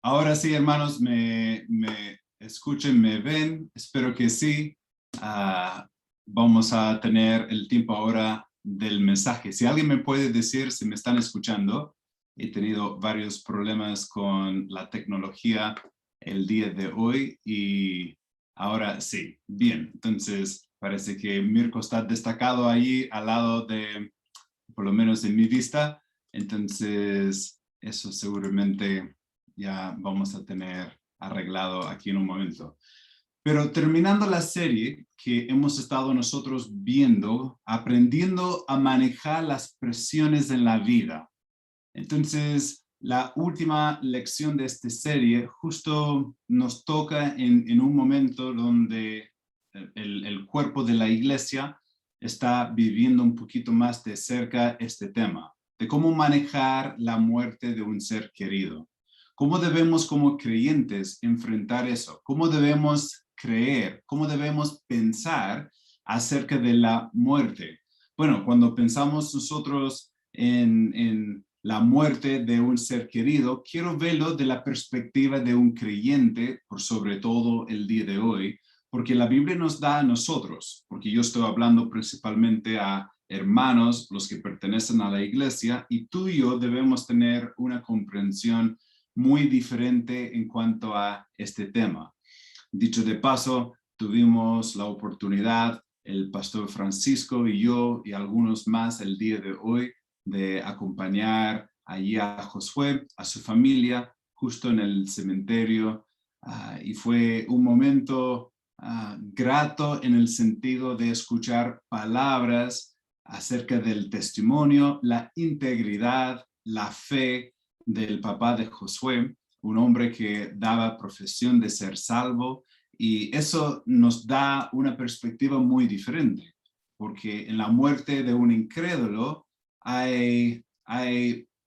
Ahora sí, hermanos, me escuchen, me ven. Espero que sí. Vamos a tener el tiempo ahora del mensaje. Si alguien me puede decir si me están escuchando, he tenido varios problemas con la tecnología el día de hoy y ahora sí. Bien, entonces parece que Mirko está destacado ahí al lado de, por lo menos en mi vista. Entonces, eso seguramente ya vamos a tener arreglado aquí en un momento. Pero terminando la serie que hemos estado nosotros viendo, aprendiendo a manejar las presiones en la vida. Entonces, la última lección de esta serie justo nos toca en un momento donde el cuerpo de la iglesia está viviendo un poquito más de cerca este tema, de cómo manejar la muerte de un ser querido. ¿Cómo debemos como creyentes enfrentar eso? ¿Cómo debemos creer? ¿Cómo debemos pensar acerca de la muerte? Bueno, cuando pensamos nosotros en la muerte de un ser querido, quiero verlo de la perspectiva de un creyente, por sobre todo el día de hoy, porque la Biblia nos da a nosotros, porque yo estoy hablando principalmente a hermanos, los que pertenecen a la iglesia, y tú y yo debemos tener una comprensión muy diferente en cuanto a este tema. Dicho de paso, tuvimos la oportunidad, el pastor Francisco y yo y algunos más el día de hoy, de acompañar allí a Josué, a su familia, justo en el cementerio. Y fue un momento grato en el sentido de escuchar palabras acerca del testimonio, la integridad, la fe del papá de Josué, un hombre que daba profesión de ser salvo, y eso nos da una perspectiva muy diferente, porque en la muerte de un incrédulo hay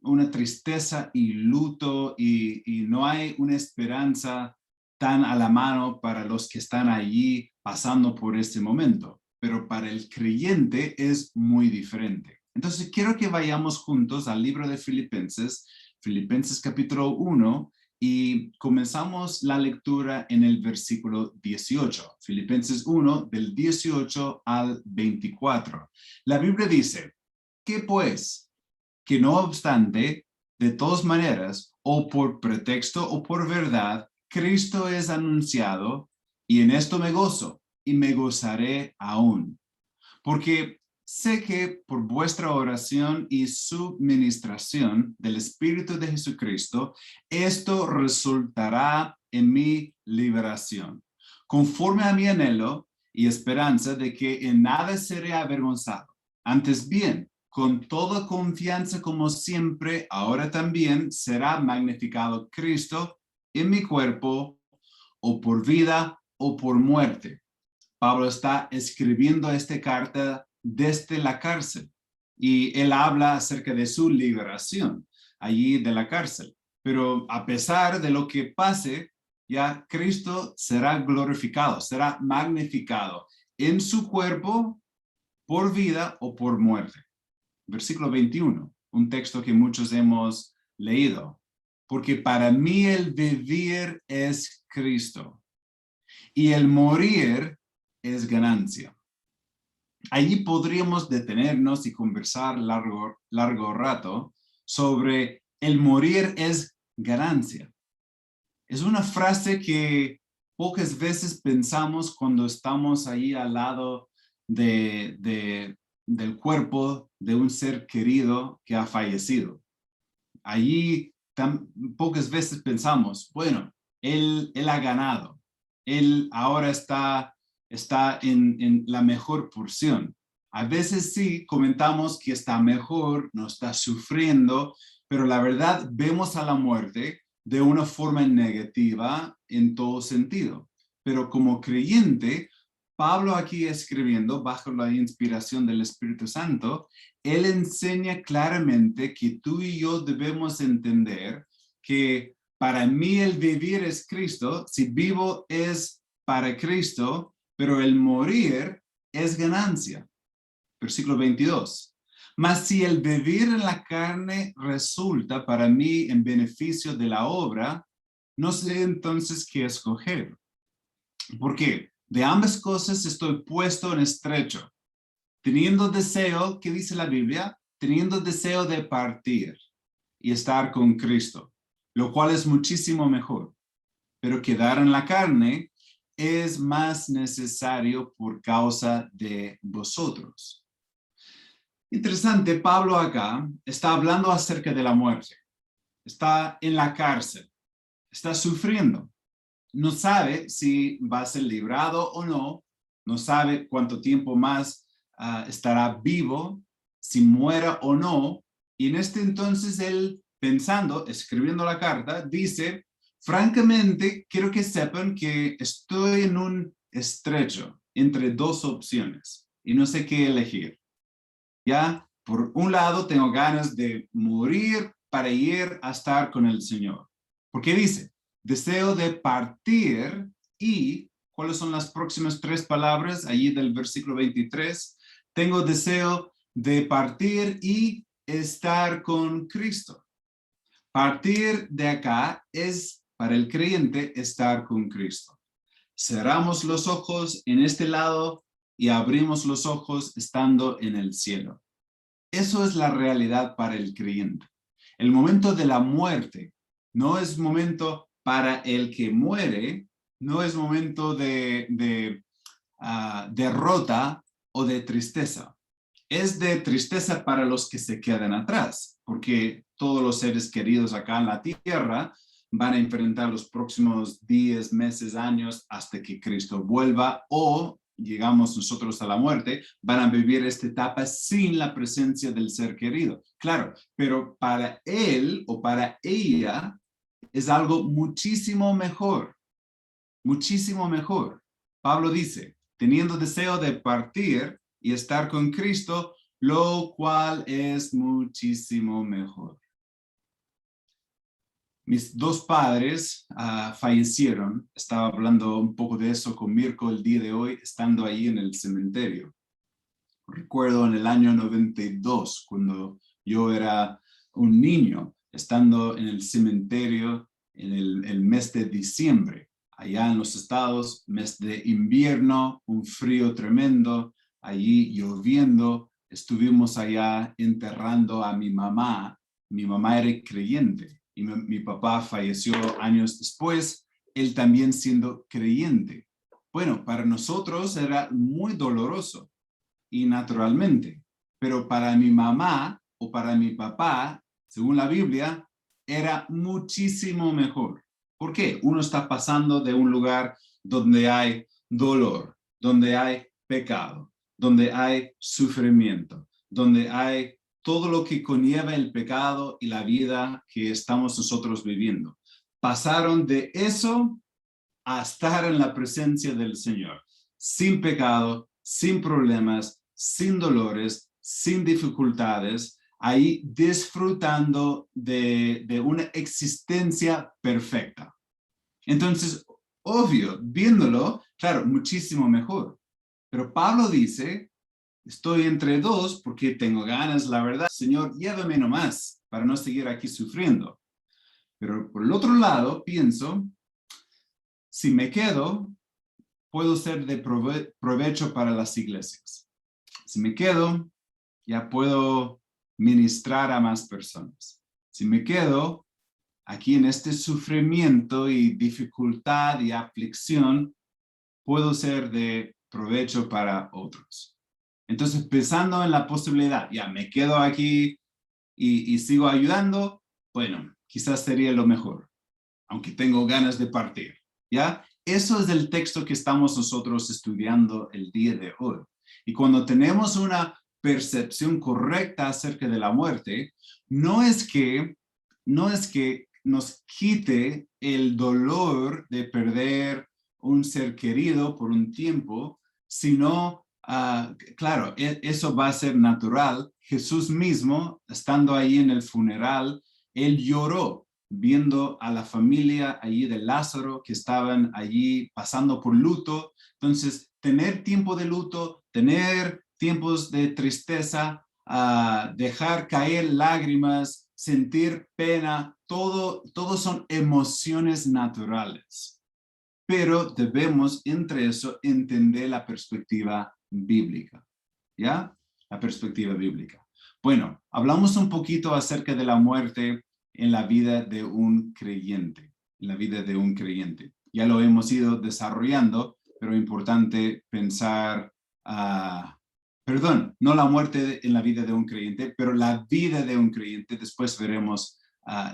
una tristeza y luto y no hay una esperanza tan a la mano para los que están allí pasando por este momento, pero para el creyente es muy diferente. Entonces quiero que vayamos juntos al libro de Filipenses, Filipenses capítulo 1, y comenzamos la lectura en el versículo 18, Filipenses 1, del 18 al 24. La Biblia dice, ¿qué pues? Que no obstante, de todas maneras, o por pretexto o por verdad, Cristo es anunciado, y en esto me gozo, y me gozaré aún. Porque sé que por vuestra oración y suministración del Espíritu de Jesucristo, esto resultará en mi liberación, conforme a mi anhelo y esperanza de que en nada seré avergonzado. Antes bien, con toda confianza como siempre, ahora también será magnificado Cristo en mi cuerpo, o por vida o por muerte. Pablo está escribiendo esta carta desde la cárcel y él habla acerca de su liberación allí de la cárcel. Pero a pesar de lo que pase, ya Cristo será glorificado, será magnificado en su cuerpo por vida o por muerte. Versículo 21, un texto que muchos hemos leído. Porque para mí el vivir es Cristo y el morir es ganancia. Allí podríamos detenernos y conversar largo rato sobre el morir es ganancia. Es una frase que pocas veces pensamos cuando estamos ahí al lado del cuerpo de un ser querido que ha fallecido. Allí pocas veces pensamos, bueno, él ha ganado, él ahora está en la mejor porción. A veces sí comentamos que está mejor, no está sufriendo, pero la verdad vemos a la muerte de una forma negativa en todo sentido. Pero como creyente, Pablo aquí escribiendo bajo la inspiración del Espíritu Santo, él enseña claramente que tú y yo debemos entender que para mí el vivir es Cristo, si vivo es para Cristo, pero el morir es ganancia. Versículo 22. Mas si el vivir en la carne resulta para mí en beneficio de la obra, No sé entonces qué escoger. ¿Por qué? De ambas cosas estoy puesto en estrecho, teniendo deseo, ¿qué dice la Biblia? Teniendo deseo de partir y estar con Cristo, lo cual es muchísimo mejor. Pero quedar en la carne es más necesario por causa de vosotros. Interesante, Pablo acá está hablando acerca de la muerte. Está en la cárcel, está sufriendo. No sabe si va a ser librado o no, no sabe cuánto tiempo más estará vivo, si muera o no. Y en este entonces él, pensando, escribiendo la carta, dice, francamente, quiero que sepan que estoy en un estrecho entre dos opciones y no sé qué elegir. Ya, por un lado, tengo ganas de morir para ir a estar con el Señor. Porque dice, deseo de partir y, ¿cuáles son las próximas tres palabras allí del versículo 23? Tengo deseo de partir y estar con Cristo. Partir de acá es para el creyente estar con Cristo. Cerramos los ojos en este lado y abrimos los ojos estando en el cielo. Eso es la realidad para el creyente. El momento de la muerte no es momento para el que muere, no es momento de derrota o de tristeza. Es de tristeza para los que se quedan atrás, porque todos los seres queridos acá en la tierra van a enfrentar los próximos días, meses, años hasta que Cristo vuelva o llegamos nosotros a la muerte, van a vivir esta etapa sin la presencia del ser querido. Claro, pero para él o para ella es algo muchísimo mejor, muchísimo mejor. Pablo dice, teniendo deseo de partir y estar con Cristo, lo cual es muchísimo mejor. Mis dos padres fallecieron. Estaba hablando un poco de eso con Mirko el día de hoy, estando ahí en el cementerio. Recuerdo en el año 92, cuando yo era un niño, estando en el cementerio en el mes de diciembre, allá en los Estados, mes de invierno, un frío tremendo, allí lloviendo, estuvimos allá enterrando a mi mamá. Mi mamá era creyente y mi papá falleció años después, él también siendo creyente. Bueno, para nosotros era muy doloroso y naturalmente, pero para mi mamá o para mi papá, según la Biblia, era muchísimo mejor. ¿Por qué? Uno está pasando de un lugar donde hay dolor, donde hay pecado, donde hay sufrimiento, donde hay todo lo que conlleva el pecado y la vida que estamos nosotros viviendo. Pasaron de eso a estar en la presencia del Señor, sin pecado, sin problemas, sin dolores, sin dificultades, ahí disfrutando de una existencia perfecta. Entonces, obvio, viéndolo, claro, muchísimo mejor. Pero Pablo dice, estoy entre dos porque tengo ganas, la verdad, Señor, llévame nomás para no seguir aquí sufriendo. Pero por el otro lado, pienso, si me quedo, puedo ser de provecho para las iglesias. Si me quedo, ya puedo ministrar a más personas. Si me quedo aquí en este sufrimiento y dificultad y aflicción, puedo ser de provecho para otros. Entonces, pensando en la posibilidad, ya me quedo aquí y sigo ayudando, bueno, quizás sería lo mejor, aunque tengo ganas de partir, ¿ya? Eso es el texto que estamos nosotros estudiando el día de hoy. Y cuando tenemos una percepción correcta acerca de la muerte, no es que nos quite el dolor de perder un ser querido por un tiempo, sino, claro, eso va a ser natural. Jesús mismo, estando ahí en el funeral, él lloró viendo a la familia allí de Lázaro que estaban allí pasando por luto. Entonces, tener tiempo de luto, tener tiempos de tristeza, dejar caer lágrimas, sentir pena, todo son emociones naturales. Pero debemos entre eso entender la perspectiva bíblica, ¿ya? La perspectiva bíblica. Bueno, hablamos un poquito acerca de la muerte en la vida de un creyente, en la vida de un creyente. Ya lo hemos ido desarrollando, pero importante pensar, perdón, no la muerte en la vida de un creyente, pero la vida de un creyente. Después veremos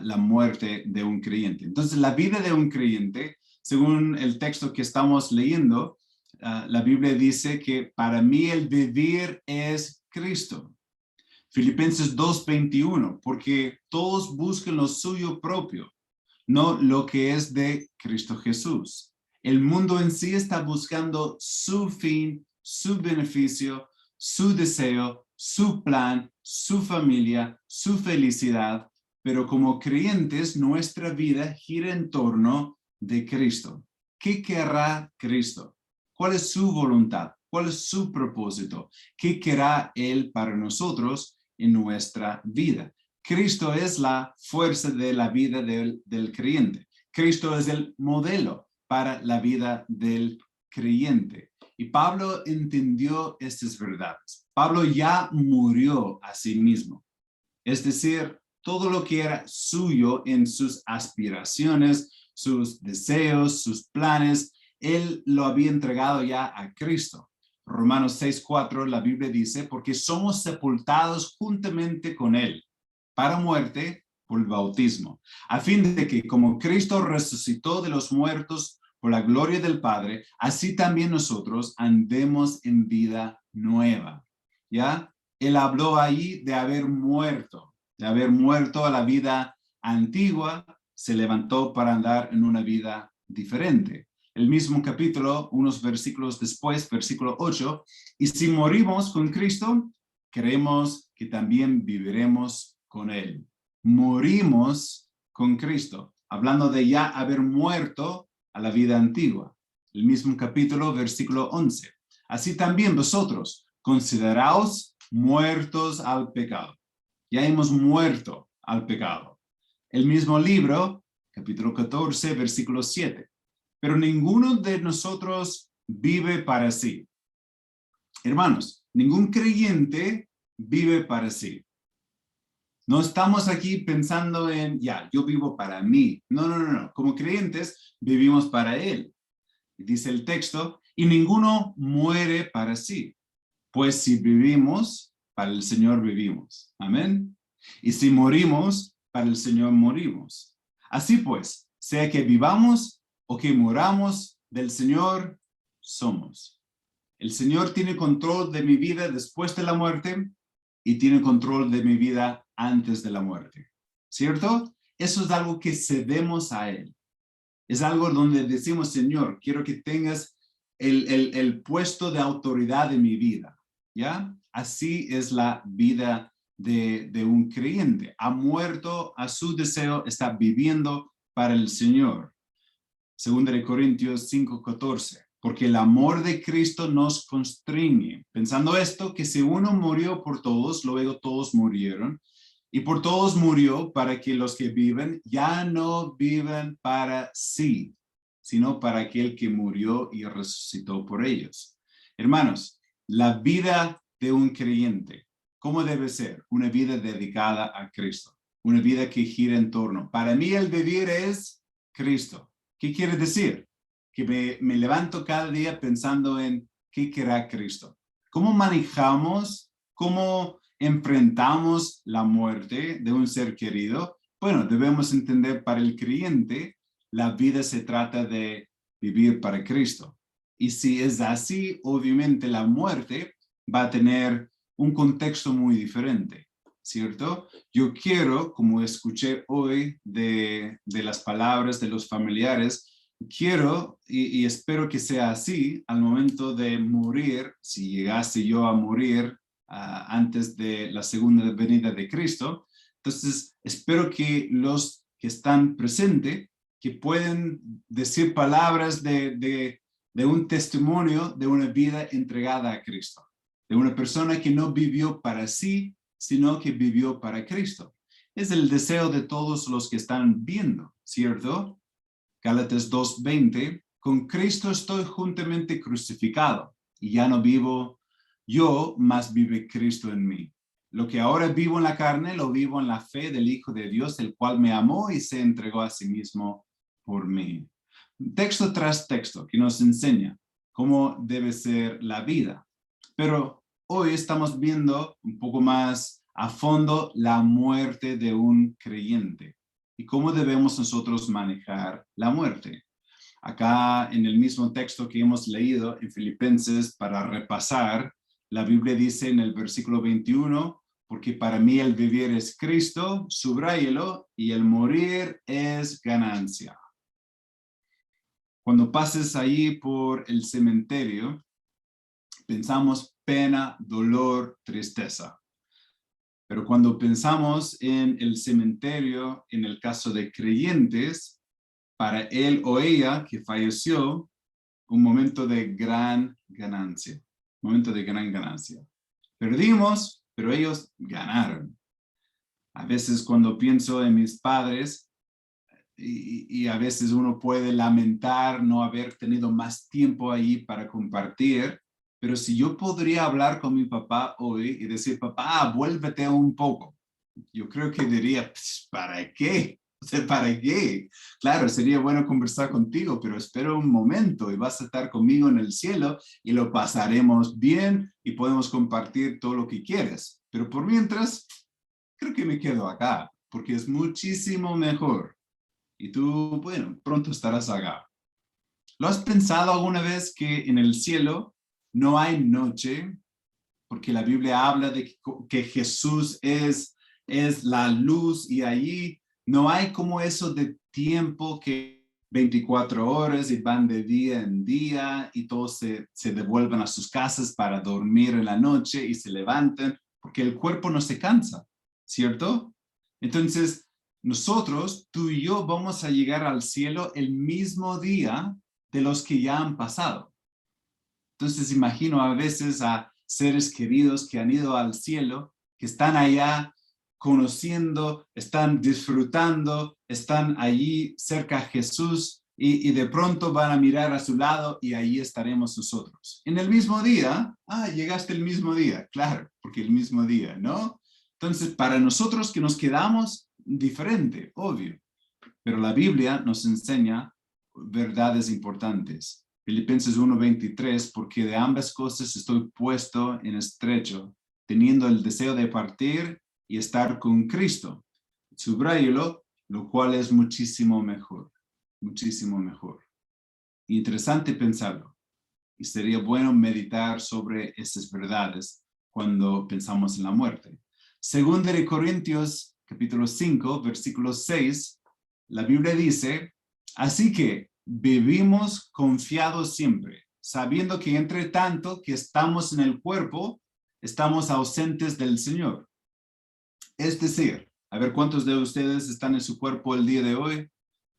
la muerte de un creyente. Entonces, la vida de un creyente, según el texto que estamos leyendo, la Biblia dice que para mí el vivir es Cristo. Filipenses 2:21, porque todos buscan lo suyo propio, no lo que es de Cristo Jesús. El mundo en sí está buscando su fin, su beneficio, su deseo, su plan, su familia, su felicidad, pero como creyentes nuestra vida gira en torno de Cristo. ¿Qué querrá Cristo? ¿Cuál es su voluntad? ¿Cuál es su propósito? ¿Qué querrá Él para nosotros en nuestra vida? Cristo es la fuerza de la vida del creyente. Cristo es el modelo para la vida del creyente. Y Pablo entendió estas verdades. Pablo ya murió a sí mismo. Es decir, todo lo que era suyo en sus aspiraciones, sus deseos, sus planes, él lo había entregado ya a Cristo. Romanos 6:4, la Biblia dice, porque somos sepultados juntamente con él para muerte por el bautismo, a fin de que como Cristo resucitó de los muertos por la gloria del Padre, así también nosotros andemos en vida nueva. ¿Ya? Él habló ahí de haber muerto a la vida antigua, se levantó para andar en una vida diferente. El mismo capítulo, unos versículos después, versículo 8, y si morimos con Cristo, creemos que también viviremos con Él. Morimos con Cristo, hablando de ya haber muerto a la vida antigua. El mismo capítulo, versículo 11. Así también vosotros, consideraos muertos al pecado. Ya hemos muerto al pecado. El mismo libro, capítulo 14, versículo 7. Pero ninguno de nosotros vive para sí. Hermanos, ningún creyente vive para sí. No estamos aquí pensando en, ya, yo vivo para mí. No. Como creyentes, vivimos para Él. Dice el texto, y ninguno muere para sí. Pues si vivimos, para el Señor vivimos. Amén. Y si morimos, para el Señor morimos. Así pues, sea que vivamos o que moramos, del Señor somos. El Señor tiene control de mi vida después de la muerte y tiene control de mi vida antes de la muerte. ¿Cierto? Eso es algo que cedemos a Él. Es algo donde decimos, Señor, quiero que tengas el puesto de autoridad en mi vida. ¿Ya? Así es la vida de un creyente. Ha muerto a su deseo, está viviendo para el Señor. 2 Corintios 5:14. Porque el amor de Cristo nos constriñe. Pensando esto, que si uno murió por todos, luego todos murieron. Y por todos murió para que los que viven ya no vivan para sí, sino para aquel que murió y resucitó por ellos. Hermanos, la vida de un creyente, ¿cómo debe ser? Una vida dedicada a Cristo, una vida que gira en torno. Para mí el vivir es Cristo. ¿Qué quiere decir? Que me levanto cada día pensando en qué querrá Cristo. ¿Cómo manejamos, cómo enfrentamos la muerte de un ser querido? Bueno, debemos entender, para el creyente, la vida se trata de vivir para Cristo. Y si es así, obviamente la muerte va a tener un contexto muy diferente, ¿cierto? Yo quiero, como escuché hoy de las palabras de los familiares, quiero y espero que sea así al momento de morir, si llegase yo a morir antes de la segunda venida de Cristo. Entonces, espero que los que están presentes, que pueden decir palabras de un testimonio de una vida entregada a Cristo, de una persona que no vivió para sí, sino que vivió para Cristo. es el deseo de todos los que están viendo, ¿cierto? Gálatas 2:20, con Cristo estoy juntamente crucificado, y ya no vivo yo, mas vive Cristo en mí. Lo que ahora vivo en la carne, lo vivo en la fe del Hijo de Dios, el cual me amó y se entregó a sí mismo por mí. Texto tras texto que nos enseña cómo debe ser la vida. Pero hoy estamos viendo un poco más a fondo la muerte de un creyente y cómo debemos nosotros manejar la muerte. Acá en el mismo texto que hemos leído en Filipenses, para repasar, la Biblia dice en el versículo 21, porque para mí el vivir es Cristo, subráyelo, y el morir es ganancia. Cuando pases ahí por el cementerio, pensamos pena, dolor, tristeza. Pero cuando pensamos en el cementerio, en el caso de creyentes, para él o ella que falleció, un momento de gran ganancia. Momento de gran ganancia. Perdimos, pero ellos ganaron. A veces cuando pienso en mis padres, y a veces uno puede lamentar no haber tenido más tiempo ahí para compartir, pero si yo podría hablar con mi papá hoy y decir, papá, vuélvete un poco, yo creo que diría, ¿para qué? O sea, ¿para qué? Claro, sería bueno conversar contigo, pero espera un momento y vas a estar conmigo en el cielo y lo pasaremos bien y podemos compartir todo lo que quieres. Pero por mientras, creo que me quedo acá, porque es muchísimo mejor. Y tú, bueno, pronto estarás acá. ¿Lo has pensado alguna vez que en el cielo no hay noche? Porque la Biblia habla de que Jesús es la luz y allí no hay como eso de tiempo que 24 horas y van de día en día y todos se devuelven a sus casas para dormir en la noche y se levantan porque el cuerpo no se cansa, ¿cierto? Entonces, nosotros, tú y yo, vamos a llegar al cielo el mismo día de los que ya han pasado. Entonces imagino a veces a seres queridos que han ido al cielo, que están allá conociendo, están disfrutando, están allí cerca a Jesús y de pronto van a mirar a su lado y ahí estaremos nosotros. En el mismo día, llegaste el mismo día, claro, porque el mismo día, ¿no? Entonces para nosotros que nos quedamos, diferente, obvio, pero la Biblia nos enseña verdades importantes. Filipenses 1:23, porque de ambas cosas estoy puesto en estrecho, teniendo el deseo de partir y estar con Cristo. Subráyelo, lo cual es muchísimo mejor, muchísimo mejor. Interesante pensarlo. Y sería bueno meditar sobre esas verdades cuando pensamos en la muerte. Segunda de Corintios, capítulo 5, versículo 6, la Biblia dice, así que vivimos confiados siempre, sabiendo que entre tanto que estamos en el cuerpo, estamos ausentes del Señor. Es decir, a ver cuántos de ustedes están en su cuerpo el día de hoy.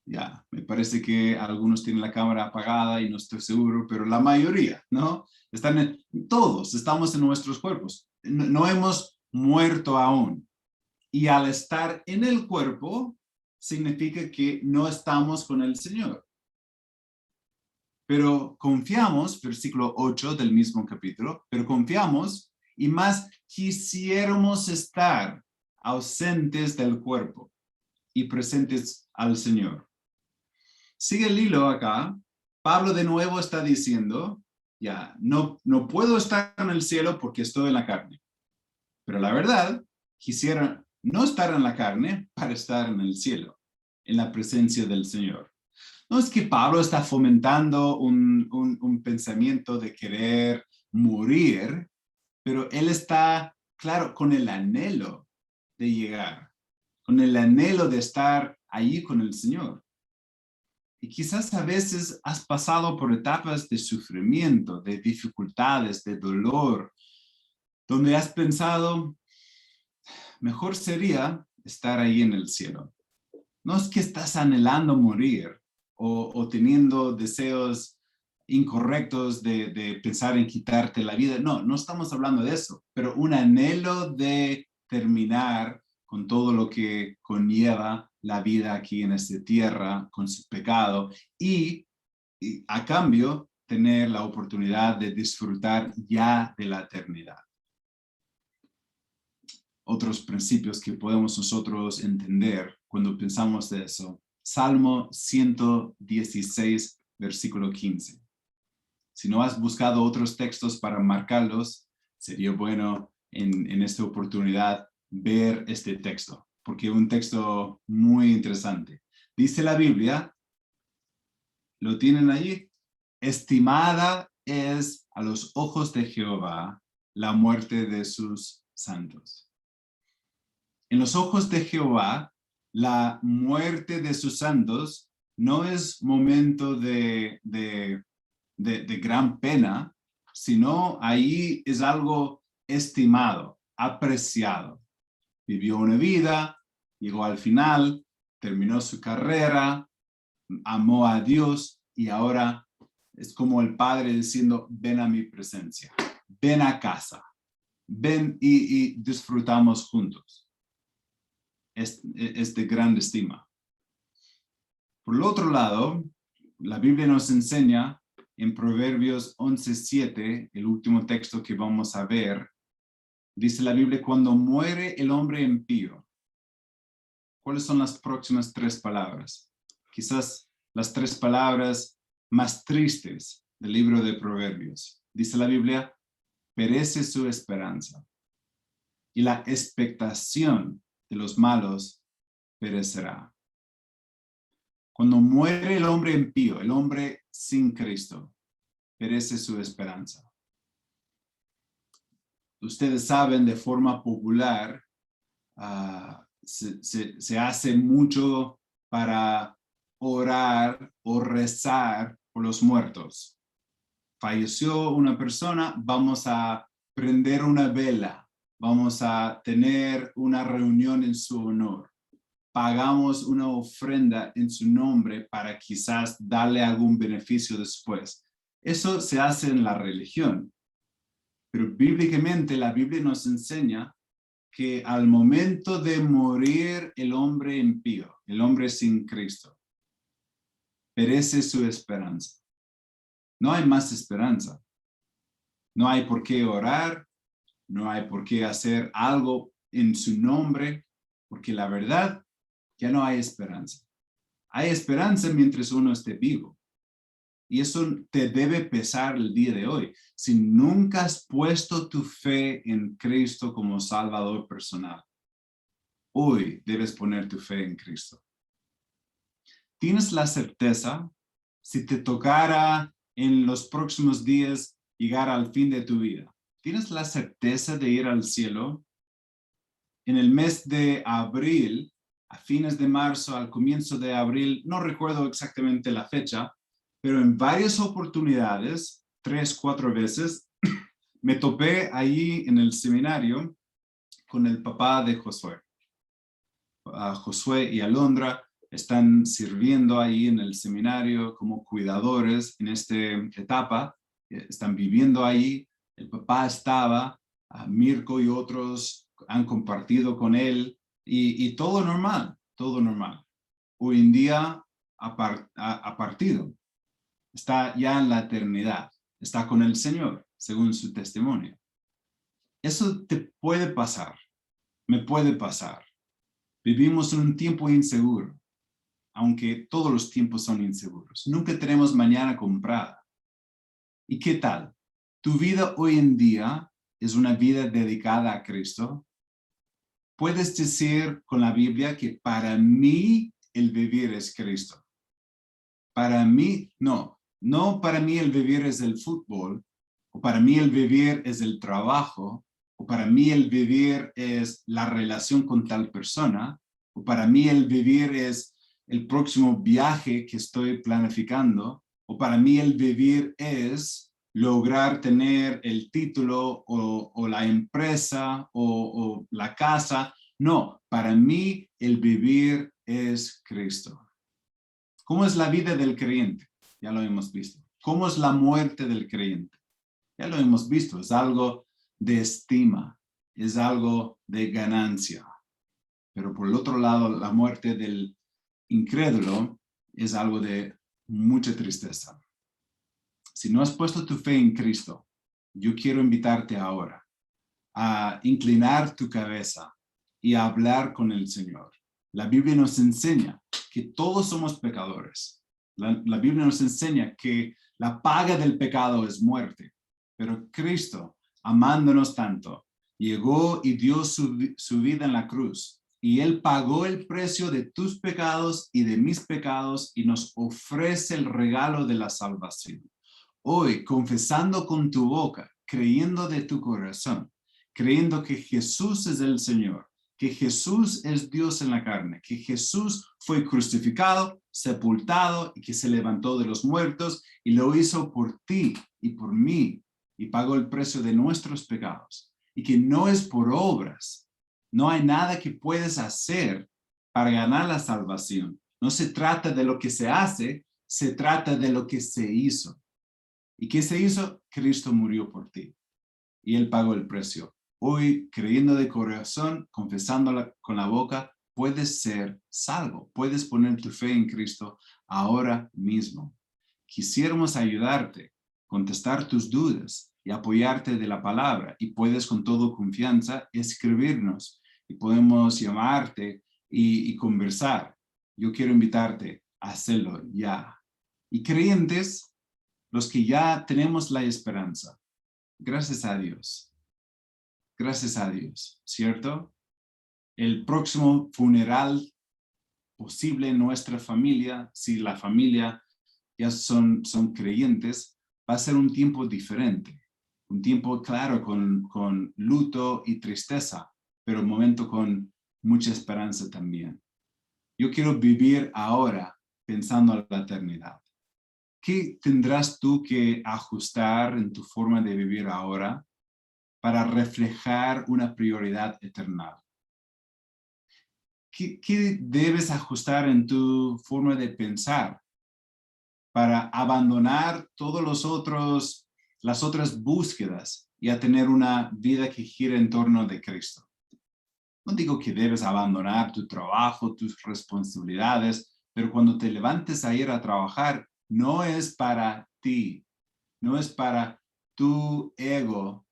Ya, me parece que algunos tienen la cámara apagada y no estoy seguro, pero la mayoría, ¿no? Todos estamos en nuestros cuerpos. No hemos muerto aún. Y al estar en el cuerpo, significa que no estamos con el Señor. Pero confiamos, versículo 8 del mismo capítulo, pero confiamos y más quisiéramos estar ausentes del cuerpo y presentes al Señor. Sigue el hilo acá. Pablo de nuevo está diciendo, ya, no puedo estar en el cielo porque estoy en la carne. Pero la verdad, quisiera no estar en la carne para estar en el cielo, en la presencia del Señor. No es que Pablo está fomentando un pensamiento de querer morir, pero él está, claro, con el anhelo de llegar, con el anhelo de estar allí con el Señor. Y quizás a veces has pasado por etapas de sufrimiento, de dificultades, de dolor, donde has pensado, mejor sería estar ahí en el cielo. No es que estás anhelando morir o teniendo deseos incorrectos de pensar en quitarte la vida. No estamos hablando de eso, pero un anhelo de terminar con todo lo que conlleva la vida aquí en esta tierra, con su pecado, y a cambio tener la oportunidad de disfrutar ya de la eternidad. Otros principios que podemos nosotros entender cuando pensamos de eso. Salmo 116, versículo 15. Si no has buscado otros textos para marcarlos, sería bueno en esta oportunidad ver este texto, porque es un texto muy interesante. Dice la Biblia, ¿lo tienen allí? Estimada es a los ojos de Jehová la muerte de sus santos. En los ojos de Jehová, la muerte de sus santos no es momento de gran pena, sino ahí es algo estimado, apreciado. Vivió una vida, llegó al final, terminó su carrera, amó a Dios y ahora es como el Padre diciendo, ven a mi presencia, ven a casa, ven y disfrutamos juntos. Es de gran estima. Por el otro lado, la Biblia nos enseña en Proverbios 11:7, el último texto que vamos a ver, dice la Biblia, cuando muere el hombre impío. ¿Cuáles son las próximas 3 palabras? Quizás las 3 palabras más tristes del libro de Proverbios. Dice la Biblia, perece su esperanza y la expectación de los malos perecerá. Cuando muere el hombre impío, el hombre sin Cristo, perece su esperanza. Ustedes saben, de forma popular, se hace mucho para orar o rezar por los muertos. Falleció una persona, vamos a prender una vela, vamos a tener una reunión en su honor. Pagamos una ofrenda en su nombre para quizás darle algún beneficio después. Eso se hace en la religión. Pero bíblicamente la Biblia nos enseña que al momento de morir el hombre impío, el hombre sin Cristo, perece su esperanza. No hay más esperanza. No hay por qué orar, no hay por qué hacer algo en su nombre, porque la verdad, ya no hay esperanza. Hay esperanza mientras uno esté vivo. Y eso te debe pesar el día de hoy. Si nunca has puesto tu fe en Cristo como Salvador personal, hoy debes poner tu fe en Cristo. ¿Tienes la certeza, si te tocara en los próximos días llegar al fin de tu vida, tienes la certeza de ir al cielo? En el mes de abril, a fines de marzo, al comienzo de abril, no recuerdo exactamente la fecha, pero en varias oportunidades, 3, 4 veces, me topé ahí en el seminario con el papá de Josué. Josué y Alondra están sirviendo ahí en el seminario como cuidadores en esta etapa, están viviendo ahí. El papá estaba, Mirko y otros han compartido con él y todo normal, todo normal. Hoy en día ha partido, está ya en la eternidad, está con el Señor, según su testimonio. Eso te puede pasar, me puede pasar. Vivimos en un tiempo inseguro, aunque todos los tiempos son inseguros. Nunca tenemos mañana comprada. ¿Y qué tal? ¿Tu vida hoy en día es una vida dedicada a Cristo? Puedes decir con la Biblia que para mí el vivir es Cristo. Para mí, no para mí el vivir es el fútbol, o para mí el vivir es el trabajo, o para mí el vivir es la relación con tal persona, o para mí el vivir es el próximo viaje que estoy planificando, o para mí el vivir es lograr tener el título o la empresa o la casa. No, para mí el vivir es Cristo. ¿Cómo es la vida del creyente? Ya lo hemos visto. ¿Cómo es la muerte del creyente? Ya lo hemos visto. Es algo de estima. Es algo de ganancia. Pero por el otro lado, la muerte del incrédulo es algo de mucha tristeza. Si no has puesto tu fe en Cristo, yo quiero invitarte ahora a inclinar tu cabeza y a hablar con el Señor. La Biblia nos enseña que todos somos pecadores. La Biblia nos enseña que la paga del pecado es muerte, pero Cristo, amándonos tanto, llegó y dio su vida en la cruz, y Él pagó el precio de tus pecados y de mis pecados y nos ofrece el regalo de la salvación. Hoy, confesando con tu boca, creyendo de tu corazón, creyendo que Jesús es el Señor, que Jesús es Dios en la carne, que Jesús fue crucificado, sepultado y que se levantó de los muertos y lo hizo por ti y por mí y pagó el precio de nuestros pecados y que no es por obras. No hay nada que puedes hacer para ganar la salvación. No se trata de lo que se hace, se trata de lo que se hizo. ¿Y qué se hizo? Cristo murió por ti y Él pagó el precio. Hoy, creyendo de corazón, confesándola con la boca, puedes ser salvo. Puedes poner tu fe en Cristo ahora mismo. Quisiéramos ayudarte, contestar tus dudas y apoyarte de la palabra. Y puedes con toda confianza escribirnos y podemos llamarte y conversar. Yo quiero invitarte a hacerlo ya. Y creyentes, los que ya tenemos la esperanza, gracias a Dios. Gracias a Dios, ¿cierto? El próximo funeral posible en nuestra familia, si la familia ya son creyentes, va a ser un tiempo diferente. Un tiempo, claro, con luto y tristeza, pero un momento con mucha esperanza también. Yo quiero vivir ahora pensando en la eternidad. ¿Qué tendrás tú que ajustar en tu forma de vivir ahora para reflejar una prioridad eterna? ¿Qué debes ajustar en tu forma de pensar para abandonar todos las otras búsquedas y a tener una vida que gira en torno de Cristo? No digo que debes abandonar tu trabajo, tus responsabilidades, pero cuando te levantes a ir a trabajar, no es para ti, no es para tu ego,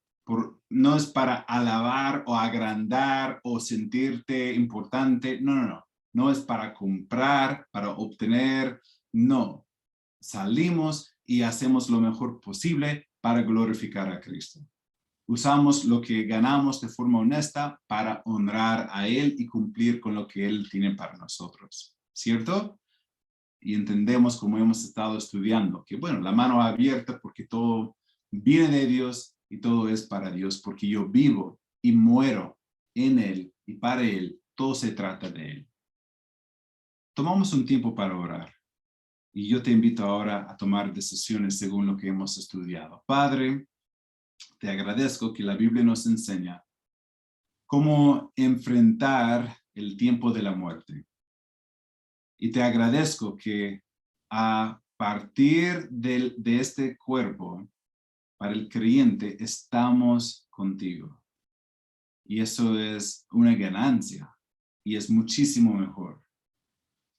no es para alabar o agrandar o sentirte importante. No, no, no. No es para comprar, para obtener. No. Salimos y hacemos lo mejor posible para glorificar a Cristo. Usamos lo que ganamos de forma honesta para honrar a Él y cumplir con lo que Él tiene para nosotros. ¿Cierto? Y entendemos, como hemos estado estudiando, que bueno, la mano abierta porque todo viene de Dios y todo es para Dios, porque yo vivo y muero en Él y para Él, todo se trata de Él. Tomamos un tiempo para orar y yo te invito ahora a tomar decisiones según lo que hemos estudiado. Padre, te agradezco que la Biblia nos enseña cómo enfrentar el tiempo de la muerte. Y te agradezco que a partir de este cuerpo, para el creyente, estamos contigo. Y eso es una ganancia y es muchísimo mejor.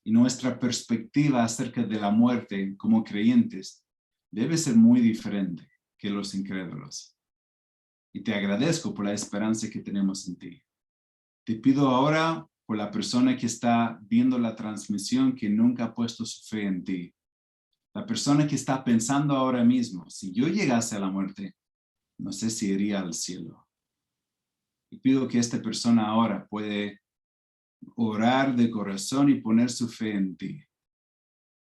Y nuestra perspectiva acerca de la muerte como creyentes debe ser muy diferente que los incrédulos. Y te agradezco por la esperanza que tenemos en ti. Te pido ahora por la persona que está viendo la transmisión que nunca ha puesto su fe en ti. La persona que está pensando ahora mismo, si yo llegase a la muerte, no sé si iría al cielo. Y pido que esta persona ahora puede orar de corazón y poner su fe en ti.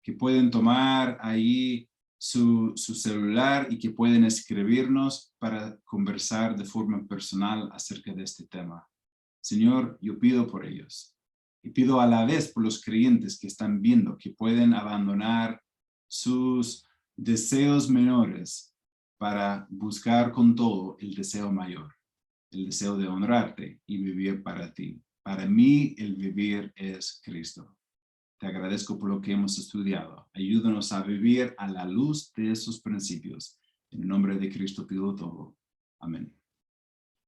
Que pueden tomar ahí su celular y que pueden escribirnos para conversar de forma personal acerca de este tema. Señor, yo pido por ellos. Y pido a la vez por los creyentes que están viendo que pueden abandonar sus deseos menores para buscar con todo el deseo mayor, el deseo de honrarte y vivir para ti. Para mí el vivir es Cristo. Te agradezco por lo que hemos estudiado. Ayúdanos a vivir a la luz de esos principios. En el nombre de Cristo pido todo. Amén.